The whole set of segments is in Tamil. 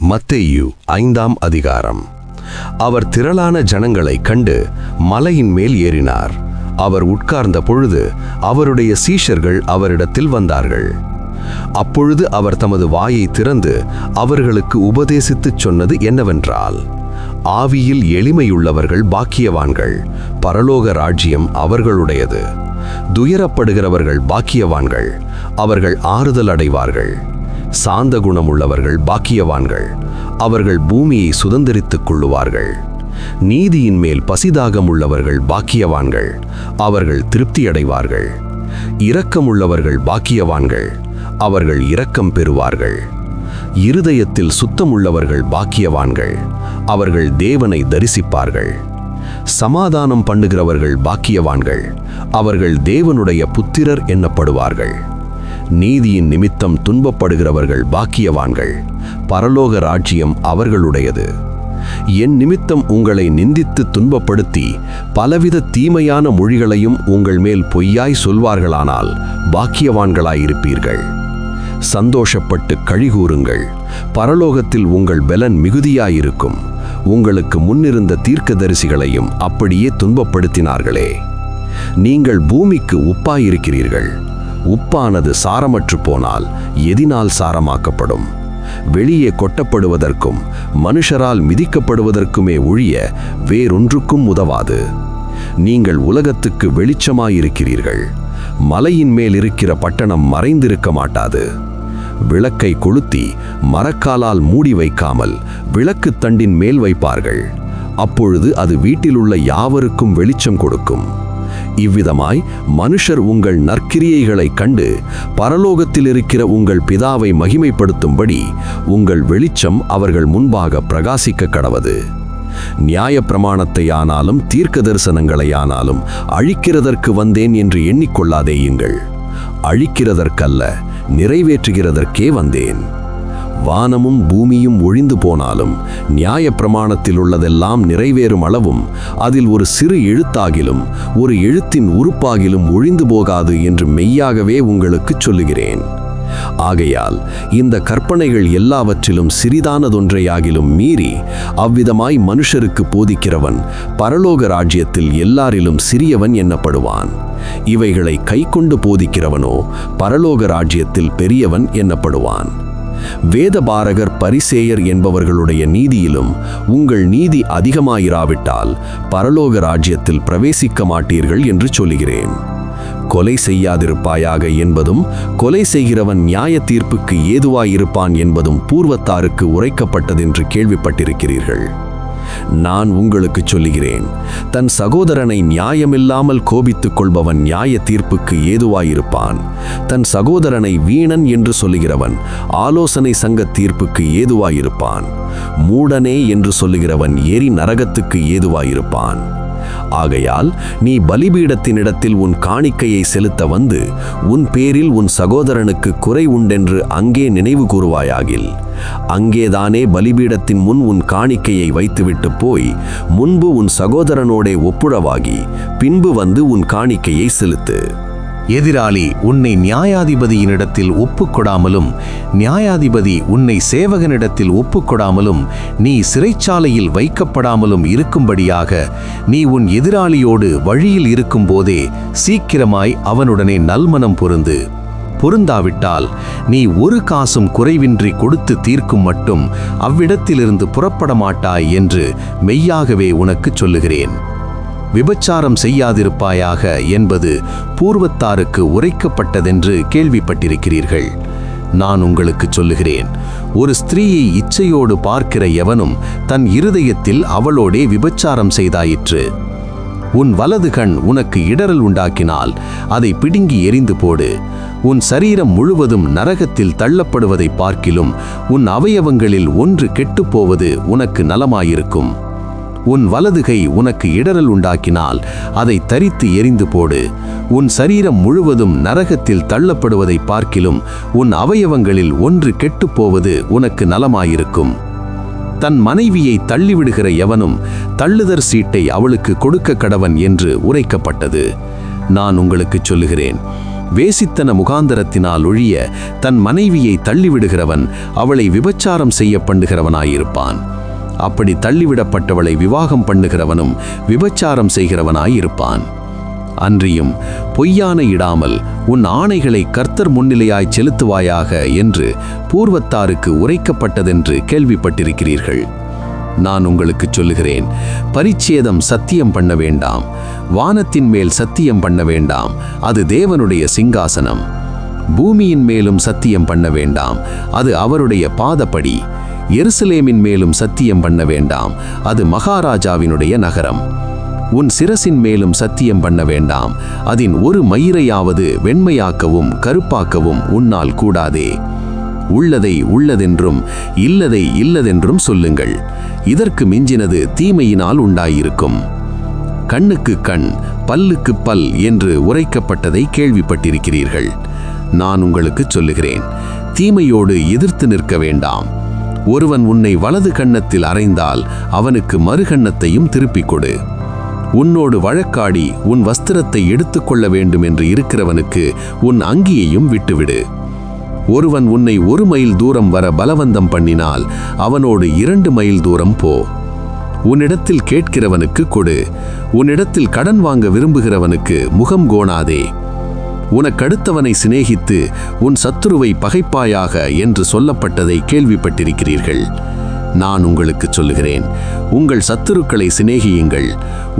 மத்தேயு 5ஆம் அதிகாரம். அவர் திரளான ஜனங்களைக் கண்டு மலையின் மேல் ஏறினார். அவர் உட்கார்ந்த பொழுது அவருடைய சீஷர்கள் அவரிடத்தில் வந்தார்கள். அப்பொழுது அவர் தமது வாயை திறந்து அவர்களுக்கு உபதேசித்துச் சொன்னது என்னவென்றால், ஆவியில் எளிமையுள்ளவர்கள் பாக்கியவான்கள், பரலோக ராஜ்யம் அவர்களுடையது. துயரப்படுகிறவர்கள் பாக்கியவான்கள், அவர்கள் ஆறுதல் அடைவார்கள். சாந்த குணமுள்ளவர்கள் பாக்கியவான்கள், அவர்கள் பூமியை சுதந்தரித்துக் கொள்ளுவார்கள். நீதியின் மேல் பசிதாகம் உள்ளவர்கள் பாக்கியவான்கள், அவர்கள் திருப்தியடைவார்கள். இரக்கமுள்ளவர்கள் பாக்கியவான்கள், அவர்கள் இரக்கம் பெறுவார்கள். இருதயத்தில் சுத்தமுள்ளவர்கள் பாக்கியவான்கள், அவர்கள் தேவனை தரிசிப்பார்கள். சமாதானம் பண்ணுகிறவர்கள் பாக்கியவான்கள், அவர்கள் தேவனுடைய புத்திரர் எண்ணப்படுவார்கள். நீதியின் நிமித்தம் துன்பப்படுகிறவர்கள் பாக்கியவான்கள், பரலோக ராஜ்யம் அவர்களுடையது. என் நிமித்தம் உங்களை நிந்தித்து துன்பப்படுத்தி பலவித தீமையான மொழிகளையும் உங்கள் மேல் பொய்யாய் சொல்வார்களானால் பாக்கியவான்களாயிருப்பீர்கள். சந்தோஷப்பட்டு கழிகூறுங்கள், பரலோகத்தில் உங்கள் பெலன் மிகுதியாயிருக்கும். உங்களுக்கு முன்னிருந்த தீர்க்கதரிசிகளையும் அப்படியே துன்பப்படுத்தினார்களே. நீங்கள் பூமிக்கு உப்பாயிருக்கிறீர்கள். உப்பானது சாரமற்று போனால் எதினால் சாரமாக்கப்படும்? வெளியே கொட்டப்படுவதற்கும் மனுஷரால் மிதிக்கப்படுவதற்குமே ஒழிய வேறொன்றுக்கும் உதவாது. நீங்கள் உலகத்துக்கு வெளிச்சமாயிருக்கிறீர்கள். மலையின் மேல் இருக்கிற பட்டணம் மறைந்திருக்க மாட்டாது. விளக்கை கொளுத்தி மரக்காலால் மூடி வைக்காமல் விளக்கு தண்டின் மேல் வைப்பார்கள். அப்பொழுது அது வீட்டிலுள்ள யாவருக்கும் வெளிச்சம் கொடுக்கும். இவ்விதமாய் மனுஷர் உங்கள் நற்கிரியைகளைக் கண்டு பரலோகத்தில் இருக்கிற உங்கள் பிதாவை மகிமைப்படுத்தும்படி உங்கள் வெளிச்சம் அவர்கள் முன்பாக பிரகாசிக்க கடவது. நியாயப்பிரமாணத்தையானாலும் தீர்க்க தரிசனங்களையானாலும் அழிக்கிறதற்கு வந்தேன் என்று எண்ணிக்கொள்ளாதேயுங்கள். அழிக்கிறதற்கல்ல, நிறைவேற்றுகிறதற்கே வந்தேன். வானமும் பூமியும் ஒழிந்து போனாலும் நியாயப்பிரமாணத்தில் உள்ளதெல்லாம் நிறைவேறும் அளவும் அதில் ஒரு சிறு எழுத்தாகிலும் ஒரு எழுத்தின் உறுப்பாகிலும் ஒழிந்து போகாது என்று மெய்யாகவே உங்களுக்கு சொல்லுகிறேன். ஆகையால் இந்த கற்பனைகள் எல்லாவற்றிலும் சிறிதானதொன்றையாகிலும் மீறி அவ்விதமாய் மனுஷருக்கு போதிக்கிறவன் பரலோக ராஜ்யத்தில் எல்லாரிலும் சிறியவன் எண்ணப்படுவான். இவைகளை கைக்கொண்டு போதிக்கிறவனோ பரலோக ராஜ்யத்தில் பெரியவன் எண்ணப்படுவான். வேதபாரகர் பரிசேயர் என்பவர்களுடைய நீதியிலும் உங்கள் நீதி அதிகமாயிராவிட்டால் பரலோக ராஜ்யத்தில் பிரவேசிக்க மாட்டீர்கள் என்று சொல்லுகிறேன். கொலை செய்யாதிருப்பாயாக என்பதும் கொலை செய்கிறவன் நியாய தீர்ப்புக்கு ஏதுவாயிருப்பான் என்பதும் பூர்வத்தாருக்கு உரைக்கப்பட்டதென்று கேள்விப்பட்டிருக்கிறீர்கள். நான் உங்களுக்கு சொல்லுகிறேன், தன் சகோதரனை நியாயமில்லாமல் கோபித்துக் கொள்பவன் நியாய தீர்ப்புக்கு ஏதுவாயிருப்பான். தன் சகோதரனை வீணன் என்று சொல்லுகிறவன் ஆலோசனை சங்க தீர்ப்புக்கு ஏதுவாயிருப்பான். மூடனே என்று சொல்லுகிறவன் எரி நரகத்துக்கு ஏதுவாயிருப்பான். ஆகையால் நீ பலிபீடத்தினிடத்தில் உன் காணிக்கையை செலுத்த வந்து உன் பேரில் உன் சகோதரனுக்கு குறை உண்டென்று அங்கே நினைவு கூறுவாயாகில், அங்கேதானே பலிபீடத்தின் முன் உன் காணிக்கையை வைத்துவிட்டு போய் முன்பு உன் சகோதரனோடே ஒப்புரவாகி பின்பு வந்து உன் காணிக்கையை செலுத்து. எதிராளி உன்னை நியாயாதிபதியினிடத்தில் ஒப்புக்கொடாமலும் நியாயாதிபதி உன்னை சேவகனிடத்தில் ஒப்புக்கொடாமலும் நீ சிறைச்சாலையில் வைக்கப்படாமலும் இருக்கும்படியாக நீ உன் எதிராளியோடு வழியில் இருக்கும்போதே சீக்கிரமாய் அவனுடனே நல்மனம் பொருந்து. பொருந்தாவிட்டால் நீ ஒரு காசும் குறைவின்றி கொடுத்து தீர்க்கும் மட்டும் அவ்விடத்திலிருந்து புறப்பட மாட்டாய் என்று மெய்யாகவே உனக்குச் சொல்லுகிறேன். விபச்சாரம் செய்யாதிருப்பாயாக என்பது பூர்வத்தாருக்கு உரைக்கப்பட்டதென்று கேள்விப்பட்டிருக்கிறீர்கள். நான் உங்களுக்கு சொல்லுகிறேன், ஒரு ஸ்திரீயை இச்சையோடு பார்க்கிற எவனும் தன் இருதயத்தில் அவளோடே விபச்சாரம் செய்தாயிற்று. உன் வலது கண் உனக்கு இடறல் உண்டாக்கினால் அதை பிடுங்கி எறிந்து போடு. உன் சரீரம் முழுவதும் நரகத்தில் தள்ளப்படுவதை பார்க்கிலும் உன் அவயவங்களில் ஒன்று கெட்டுப்போவது உனக்கு நலமாயிருக்கும். உன் வலதுகை உனக்கு இடறல் உண்டாக்கினால் அதை தரித்து எறிந்து போடு. உன் சரீரம் முழுவதும் நரகத்தில் தள்ளப்படுவதை பார்க்கிலும் உன் அவயவங்களில் ஒன்று கெட்டுப்போவது உனக்கு நலமாயிருக்கும். தன் மனைவியை தள்ளிவிடுகிற எவனும் தள்ளுதற் சீட்டை அவளுக்கு கொடுக்க கடவன் என்று உரைக்கப்பட்டது. நான் உங்களுக்கு சொல்லுகிறேன், வேசித்தன முகாந்தரத்தினால் ஒழிய தன் மனைவியை தள்ளிவிடுகிறவன் அவளை விபச்சாரம் செய்ய பண்ணுகிறவனாயிருப்பான். அப்படி தள்ளிவிடப்பட்டவளை விவாகம் பண்ணுகிறவனும் விபச்சாரம் செய்கிறவனாயிருப்பான். அன்றியும் பொய்யான இடாமல் உன் ஆணைகளை கர்த்தர் முன்னிலையாய் செலுத்துவாயாக என்று பூர்வத்தாருக்கு உரைக்கப்பட்டதென்று கேள்விப்பட்டிருக்கிறீர்கள். நான் உங்களுக்கு சொல்லுகிறேன், பரிச்சேதம் சத்தியம் பண்ண வேண்டாம், வானத்தின் மேல் சத்தியம் பண்ண வேண்டாம், அது தேவனுடைய சிங்காசனம். பூமியின் மேலும் சத்தியம் பண்ண வேண்டாம், அது அவருடைய பாதப்படி. எருசலேமின் மேலும் சத்தியம் பண்ண வேண்டாம், அது மகாராஜாவினுடைய நகரம். உன் சிரசின் மேலும் சத்தியம் பண்ண வேண்டாம், அதன் ஒரு மயிரையாவது வெண்மையாக்கவும் கருப்பாக்கவும் உன்னால் கூடாதே. உள்ளதை உள்ளதென்றும் இல்லதை இல்லதென்றும் சொல்லுங்கள். இதற்கு மிஞ்சினது தீமையினால் உண்டாயிருக்கும். கண்ணுக்கு கண், பல்லுக்கு பல் என்று உரைக்கப்பட்டதை கேள்விப்பட்டிருக்கிறீர்கள். நான் உங்களுக்கு சொல்லுகிறேன், தீமையோடு எதிர்த்து நிற்க வேண்டாம். ஒருவன் உன்னை வலது கன்னத்தில் அறைந்தால் அவனுக்கு மறுகன்னத்தையும் திருப்பிக் கொடு. உன்னோடு வழக்காடி உன் வஸ்திரத்தை எடுத்துக்கொள்ள வேண்டும் என்று இருக்கிறவனுக்கு உன் அங்கியையும் விட்டுவிடு. ஒருவன் உன்னை 1 மைல் தூரம் வர பலவந்தம் பண்ணினால் அவனோடு 2 மைல் தூரம் போ. உன்னிடத்தில் கேட்கிறவனுக்கு கொடு, உன்னிடத்தில் கடன் வாங்க விரும்புகிறவனுக்கு முகம் கோணாதே. உனக்கடுத்தவனை சிநேகித்து உன் சத்துருவை பகைப்பாயாக என்று சொல்லப்பட்டதை கேள்விப்பட்டிருக்கிறீர்கள். நான் உங்களுக்கு சொல்லுகிறேன், உங்கள் சத்துருக்களை சிநேகியுங்கள்,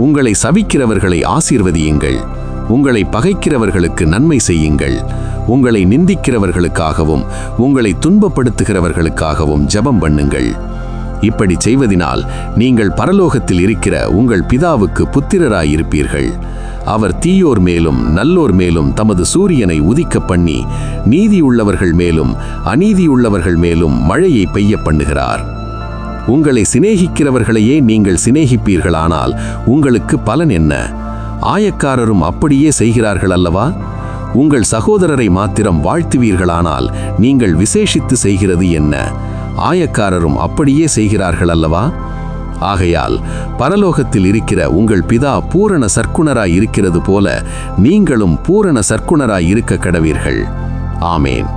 உங்களை சபிக்கிறவர்களை ஆசீர்வதியுங்கள், உங்களை பகைக்கிறவர்களுக்கு நன்மை செய்யுங்கள், உங்களை நிந்திக்கிறவர்களுக்காகவும் உங்களை துன்பப்படுத்துகிறவர்களுக்காகவும் ஜெபம் பண்ணுங்கள். இப்படி செய்வதினால் நீங்கள் பரலோகத்தில் இருக்கிற உங்கள் பிதாவுக்கு புத்திரராயிருப்பீர்கள். அவர் தீயோர் மேலும் நல்லோர் மேலும் தமது சூரியனை உதிக்க பண்ணி நீதியுள்ளவர்கள் மேலும் அநீதியுள்ளவர்கள் மேலும் மழையை பெய்ய பண்ணுகிறார். உங்களை சிநேகிக்கிறவர்களையே நீங்கள் சிநேகிப்பீர்களானால் உங்களுக்கு பலன் என்ன? ஆயக்காரரும் அப்படியே செய்கிறார்கள் அல்லவா? உங்கள் சகோதரரை மாத்திரம் வாழ்த்துவீர்களானால் நீங்கள் விசேஷித்து செய்கிறது என்ன? ஆயக்காரரும் அப்படியே செய்கிறார்கள் அல்லவா? ஆகையால் பரலோகத்தில் இருக்கிற உங்கள் பிதா பூரண சற்குணராய் இருக்கிறது போல நீங்களும் பூரண சற்குணராய் இருக்க கடவீர்கள். ஆமேன்.